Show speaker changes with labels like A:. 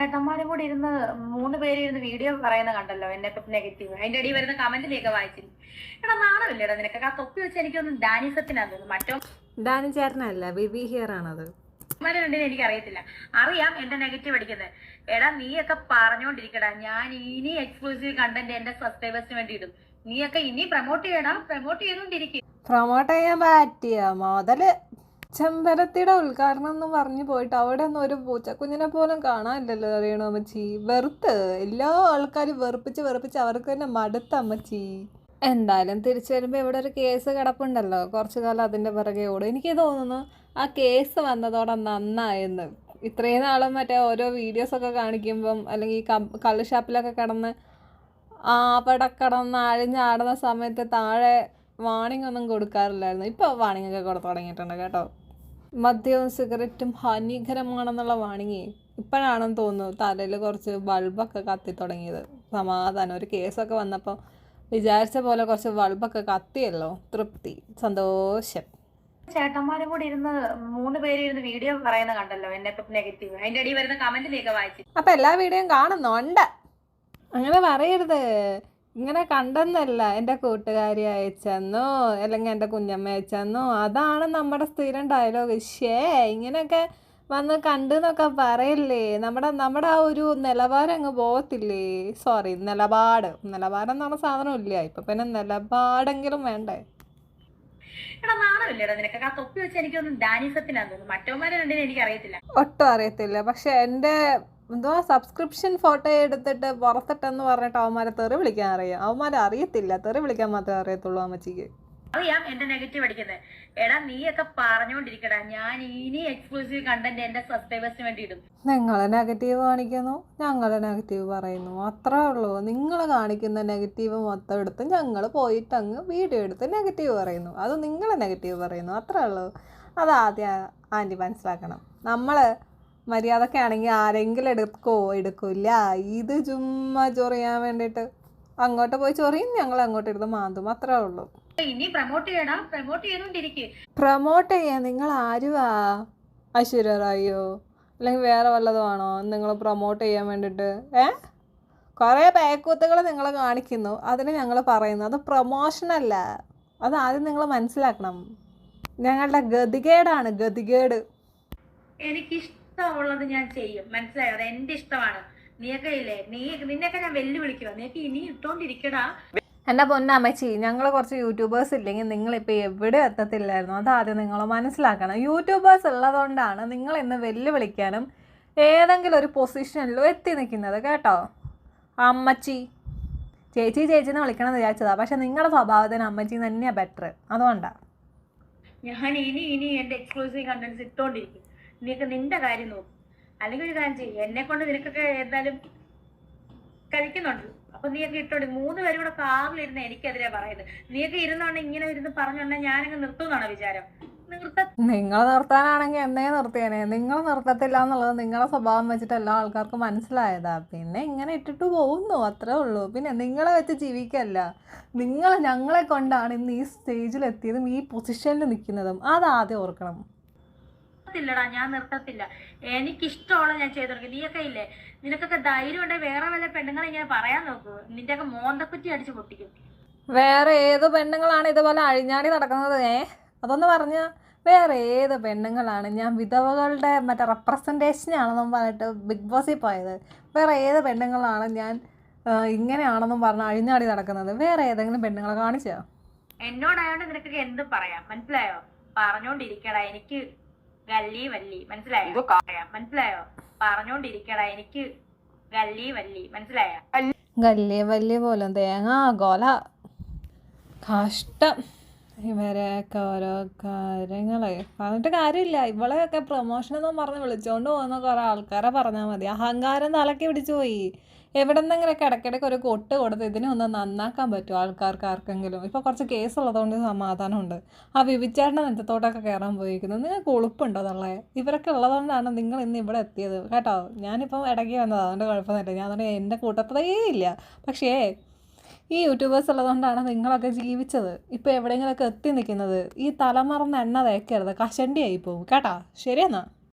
A: ചേട്ടന്മാരും കൂടി ഇരുന്ന് 3 പേര് ഇരുന്ന് വീഡിയോ പറയുന്ന കണ്ടല്ലോ എന്നെ പറ്റി നെഗറ്റീവ്. അതിന്റെ അടിയിൽ വരുന്ന കമന്റിലേക്ക് വായിച്ചു. എടാ നാണമില്ലേടാ നിനക്ക്? ആ തൊപ്പി വെച്ച് എനിക്കൊന്നും ഡാനിസത്തിനാന്ന് തോന്നുന്നു. മറ്റോ
B: ഡാനി ചേട്ടനല്ല, ബിബി ഹിയർ ആണത്.
A: ഉണ്ടെന്ന് എനിക്ക് അറിയത്തില്ല. അറിയാം എന്റെ നെഗറ്റീവ് അടിക്കുന്നത്. എടാ നീയൊക്കെ പറഞ്ഞോണ്ടിരിക്കടാ, ഞാൻ ഇനി എക്സ്ക്ലൂസീവ് കണ്ടന്റ് എന്റെ സബ്സ്ക്രൈബേഴ്സിന് വേണ്ടി ഇടും. നീയൊക്കെ ഇനി പ്രൊമോട്ട് ചെയ്യടാ, പ്രൊമോട്ട് ചെയ്തോണ്ടിരിക്കും.
B: പ്രൊമോട്ട് ചെയ്യാൻ പറ്റിയ മുതല് ചെമ്പരത്തിയുടെ ഉദ്ഘാടനം എന്ന് പറഞ്ഞു പോയിട്ട് അവിടെ ഒന്നും ഒരു പൂച്ചക്കുഞ്ഞിനെ പോലും കാണാനില്ലല്ലോ അറിയണോ അമ്മച്ചി. വെറുത്ത് എല്ലാ ആൾക്കാരും വെറുപ്പിച്ച് അവർക്ക് തന്നെ മടുത്ത അമ്മച്ചി. എന്തായാലും തിരിച്ചു വരുമ്പോൾ ഇവിടെ ഒരു കേസ് കിടപ്പുണ്ടല്ലോ, കുറച്ചു കാലം അതിൻ്റെ പിറകെ ഓടും. എനിക്ക് തോന്നുന്നു ആ കേസ് വന്നതോടെ നന്നായെന്ന്. ഇത്രയും നാളും മറ്റേ ഓരോ വീഡിയോസൊക്കെ കാണിക്കുമ്പം അല്ലെങ്കിൽ കള്ള് ഷാപ്പിലൊക്കെ കിടന്ന് അവിടെ കിടന്ന് അഴിഞ്ഞാടുന്ന സമയത്ത് താഴെ വാണിംഗ് ഒന്നും കൊടുക്കാറില്ലായിരുന്നു. ഇപ്പോൾ വാണിംഗ് ഒക്കെ കൊടുത്തു തുടങ്ങിയിട്ടുണ്ട് കേട്ടോ. മദ്യവും സിഗരറ്റും ഹാനികരമാണെന്നുള്ള വാണിംഗ് ഇപ്പോഴാണെന്ന് തോന്നുന്നു തലയിൽ കുറച്ച് ബൾബൊക്കെ കത്തി തുടങ്ങിയത്. സമാധാനം, ഒരു കേസൊക്കെ വന്നപ്പോൾ വിചാരിച്ച പോലെ കുറച്ച് ബൾബൊക്കെ കത്തിയല്ലോ, തൃപ്തി, സന്തോഷം.
A: ചേട്ടന്മാരും കൂടി ഇരുന്ന് 3 പേര് ഇരുന്ന് വീഡിയോ പറയുന്ന കണ്ടല്ലോ എന്നെ പറ്റി നെഗറ്റീവ്. അതിന്റെ അടിയിൽ വരുന്ന കമന്റിലേക്ക് വായിച്ചു.
B: അപ്പം എല്ലാ വീഡിയോയും കാണുന്നുണ്ട്. അങ്ങനെ പറയരുത്. ഇങ്ങനെ കണ്ടെന്നല്ല, എൻ്റെ കൂട്ടുകാരി അയച്ചെന്നോ അല്ലെങ്കിൽ എൻ്റെ കുഞ്ഞമ്മ അയച്ചെന്നോ, അതാണ് നമ്മുടെ സ്ഥിരം ഡയലോഗ്. ഇങ്ങനെയൊക്കെ വന്ന് കണ്ടെന്നൊക്കെ പറയില്ലേ. നമ്മുടെ ആ ഒരു നിലവാരം അങ്ങ് പോകത്തില്ലേ. സോറി, നിലപാട് എന്ന് പറഞ്ഞ സാധനം ഇല്ല ഇപ്പം. പിന്നെ നിലപാടെങ്കിലും വേണ്ടേ.
A: എടാ നാണമില്ലേടാ നിനക്ക്? ആ തൊപ്പി വെച്ച് എനിക്കൊന്നും ഡാനിസത്തിനാന്ന് തോന്നുന്നു. മറ്റവന്മാരുണ്ടെന്ന് എനിക്ക് അറിയത്തില്ല.
B: ഒട്ടും അറിയത്തില്ല. പക്ഷെ എൻ്റെ എന്തോ സബ്സ്ക്രിപ്ഷൻ ഫോട്ടോ എടുത്തിട്ട് പുറത്തിട്ടെന്ന് പറഞ്ഞിട്ട് അവന്മാരെ തെറി വിളിക്കാൻ അറിയാം. അവന്മാരെ അറിയത്തില്ല, തെറി വിളിക്കാൻ മാത്രമേ അറിയത്തുള്ളൂ അമ്മച്ചിക്ക്.
A: അറിയാം എന്റെ നെഗറ്റീവ് അടിക്കുന്നത്. എടാ നീയൊക്കെ പറഞ്ഞോണ്ടിരിക്കടാ, ഞാൻ ഇനി എക്സ്ക്ലൂസീവ് കണ്ടന്റ് എന്റെ സബ്സ്ക്രൈബേഴ്സിന് വേണ്ടി ഇടും.
B: നിങ്ങൾ നെഗറ്റീവ് കാണിക്കുന്നു, ഞങ്ങൾ നെഗറ്റീവ് പറയുന്നു, അത്രേ ഉള്ളൂ. നിങ്ങൾ കാണിക്കുന്ന നെഗറ്റീവ് മൊത്തം എടുത്ത് ഞങ്ങൾ പോയിട്ട് അങ്ങ് വീഡിയോ എടുത്ത് നെഗറ്റീവ് പറയുന്നു. അത് നിങ്ങൾ നെഗറ്റീവ് പറയുന്നു, അത്രേ ഉള്ളൂ. അതാദ്യം ആൻറ്റി മനസ്സിലാക്കണം. നമ്മൾ മര്യാദക്കെ ആണെങ്കിൽ ആരെങ്കിലും എടുക്കില്ല. ഇത് ചുമ്മാ ചൊറിയാൻ വേണ്ടിയിട്ട് അങ്ങോട്ട് പോയി ചൊറിയും, ഞങ്ങൾ അങ്ങോട്ട് എടുത്ത് മാന്തും, അത്രേ ഉള്ളൂ.
A: ഇനി പ്രൊമോട്ട് ചെയ്യടാ, പ്രൊമോട്ട് ചെയ്തോണ്ടിരിക്കും.
B: പ്രൊമോട്ട് ചെയ്യാൻ നിങ്ങൾ ആരുവാ? ഐശ്വര്യ റായിയോ അല്ലെങ്കിൽ വേറെ വല്ലതും ആണോ നിങ്ങൾ പ്രൊമോട്ട് ചെയ്യാൻ വേണ്ടിയിട്ട്? കുറേ പേക്കൂത്തുകൾ നിങ്ങൾ കാണിക്കുന്നു, അതിന് ഞങ്ങൾ പറയുന്നു അത് പ്രൊമോഷനല്ല. അത് ആദ്യം നിങ്ങൾ മനസ്സിലാക്കണം. ഞങ്ങളുടെ ഗതികേടാണ്, ഗതികേട്.
A: എനിക്കിഷ്ടമുള്ളത് ഞാൻ ചെയ്യും, മനസ്സിലായോ? അത് എന്റെ ഇഷ്ടമാണ്. നീയൊക്കെ ഇല്ലേ, നിന്നെയൊക്കെ ഞാൻ വെല്ലുവിളിക്കുക. നീയൊക്കെ ഇനി ഇട്ടോണ്ടിരിക്കടാ.
B: എൻ്റെ പൊന്നമ്മച്ചി, ഞങ്ങൾ കുറച്ച് യൂട്യൂബേഴ്സ് ഇല്ലെങ്കിൽ നിങ്ങളിപ്പോൾ എവിടെ എത്തത്തില്ലായിരുന്നു. അതാദ്യം നിങ്ങൾ മനസ്സിലാക്കണം. യൂട്യൂബേഴ്സ് ഉള്ളതുകൊണ്ടാണ് നിങ്ങൾ ഇന്ന് വെല്ലുവിളിക്കാനും ഏതെങ്കിലും ഒരു പൊസിഷനിലും എത്തി നിൽക്കുന്നത് കേട്ടോ. അമ്മച്ചി ചേച്ചി ചേച്ചിന്ന് വിളിക്കണമെന്ന് വിചാരിച്ചതാണ്, പക്ഷെ നിങ്ങളുടെ സ്വഭാവത്തിന് അമ്മച്ചി തന്നെയാണ് ബെറ്റർ. അതുകൊണ്ടാണ്
A: ഞാൻ ഇനി എന്റെ എക്സ്ക്ലൂസീവ് കണ്ടന്റ്സ് ഇട്ടോണ്ടിരിക്കും. നീക്ക് നിന്റെ കാര്യം നോക്കും. അല്ലെങ്കിൽ ഒരു കാര്യം ചെയ്യും, എന്നെ കൊണ്ട് നിനക്കൊക്കെ എന്തായാലും കഴിക്കുന്നുണ്ട്. അപ്പൊ നീയൊക്കെ ഇട്ടോണ്ട് 3 പേരും കൂടെ കാറിലിരുന്ന് എനിക്കെതിരെ പറയുന്നത്. നീയൊക്കെ ഇരുന്നോണ്ട് ഇങ്ങനെ ഇരുന്ന് പറഞ്ഞോണ്ടെ ഞാനങ്ങ് നിർത്തുന്നാണോ വിചാരം?
B: നിങ്ങൾ നിർത്താനാണെങ്കിൽ എന്നേ നിർത്തിയേനെ. നിങ്ങൾ നിർത്തത്തില്ല എന്നുള്ളത് നിങ്ങളുടെ സ്വഭാവം വെച്ചിട്ട് എല്ലാ ആൾക്കാർക്കും മനസ്സിലായതാ. പിന്നെ ഇങ്ങനെ ഇട്ടിട്ട് പോകുന്നു, അത്രേ ഉള്ളൂ. പിന്നെ നിങ്ങളെ വെച്ച് ജീവിക്കല്ല. ഞങ്ങളെ കൊണ്ടാണ് ഇന്ന് ഈ സ്റ്റേജിലെത്തിയതും ഈ പൊസിഷനിൽ നിൽക്കുന്നതും. അതാദ്യം ഓർക്കണം.
A: ടാ ഞാൻ നിർത്തത്തില്ല. എനിക്കിഷ്ടമുള്ള ഞാൻ ചെയ്തു. നീയൊക്കെ ഇല്ലേ, നിനക്കൊക്കെ ധൈര്യം ഉണ്ടെങ്കിൽ വേറെ വല്ല പെണ്ണുങ്ങളെ ഇങ്ങനെ പറയാൻ നോക്കൂ. നിന്റെയൊക്കെ മോന്തക്കുറ്റി അടിച്ച് പൊട്ടിക്കും.
B: വേറെ ഏത് പെണ്ണുങ്ങളാണ് ഇതുപോലെ അഴിഞ്ഞാടി നടക്കുന്നത്? അതൊന്ന് പറഞ്ഞാൽ വേറെ ഏത് പെണ്ണുങ്ങളാണ്? ഞാൻ വിധവകളുടെ മറ്റേ റെപ്രസെൻറ്റേഷനാണെന്നും പറഞ്ഞിട്ട് ബിഗ് ബോസിൽ പോയത്. വേറെ ഏത് പെണ്ണുങ്ങളാണ് ഞാൻ ഇങ്ങനെയാണെന്നും പറഞ്ഞ് അഴിഞ്ഞാടി നടക്കുന്നത്? വേറെ ഏതെങ്കിലും പെണ്ണുങ്ങളെ കാണിച്ചോ?
A: എന്നോടായോണ്ട് നിനക്കൊക്കെ എന്തും പറയാം, മനസ്സിലായോ? പറഞ്ഞോണ്ടിരിക്കടാ, എനിക്ക് ഗല്ലി വല്ലി, മനസ്സിലായോ? മനസ്സിലായോ? പറഞ്ഞോണ്ടിരിക്കടാ, എനിക്ക് ഗല്ലി വല്ലി, മനസ്സിലായോ?
B: ഗല്ലി വല്ലി പോലും തേങ്ങ കൊല. കഷ്ടം ഇവരെയൊക്കെ ഓരോ കാര്യങ്ങളെ പറഞ്ഞിട്ട് കാര്യമില്ല. ഇവളെയൊക്കെ പ്രൊമോഷനൊന്നും പറഞ്ഞ് വിളിച്ചോണ്ട് പോകുന്ന കുറേ ആൾക്കാരെ പറഞ്ഞാൽ മതി. അഹങ്കാരം തലക്കി പിടിച്ചു പോയി. എവിടെ നിന്നെങ്കിലൊക്കെ ഇടയ്ക്കിടയ്ക്ക് ഒരു കൊട്ട് കൊടുത്ത് ഇതിനെ ഒന്ന് നന്നാക്കാൻ പറ്റും ആൾക്കാർക്ക് ആർക്കെങ്കിലും. ഇപ്പോൾ കുറച്ച് കേസുള്ളതുകൊണ്ട് സമാധാനമുണ്ട്. ആ വിവിച്ചേട്ടൻ്റെ നെഞ്ചത്തോട്ടൊക്കെ കയറാൻ പോയിരിക്കുന്നത്. നിങ്ങൾക്ക് ഉളുപ്പുണ്ടോ തള്ളേ? ഇവരൊക്കെ ഉള്ളതുകൊണ്ടാണ് നിങ്ങൾ ഇന്ന് ഇവിടെ എത്തിയത് കേട്ടോ. ഞാനിപ്പം ഇടയ്ക്ക് വന്നത്, അതുകൊണ്ട് കുഴപ്പമൊന്നുമില്ല. ഞാൻ അതുകൊണ്ട് എൻ്റെ കൂട്ടത്തതേ ഇല്ല. പക്ഷേ ഈ യൂട്യൂബേഴ്സ് ഉള്ളതുകൊണ്ടാണ് നിങ്ങളൊക്കെ ജീവിച്ചത്, ഇപ്പോൾ എവിടെയെങ്കിലുമൊക്കെ എത്തി നിൽക്കുന്നത്. ഈ തലമറന്ന് എണ്ണ തേക്കരുത്, കഷണ്ടിയായി പോകും കേട്ടോ. ശരിയെന്നാ.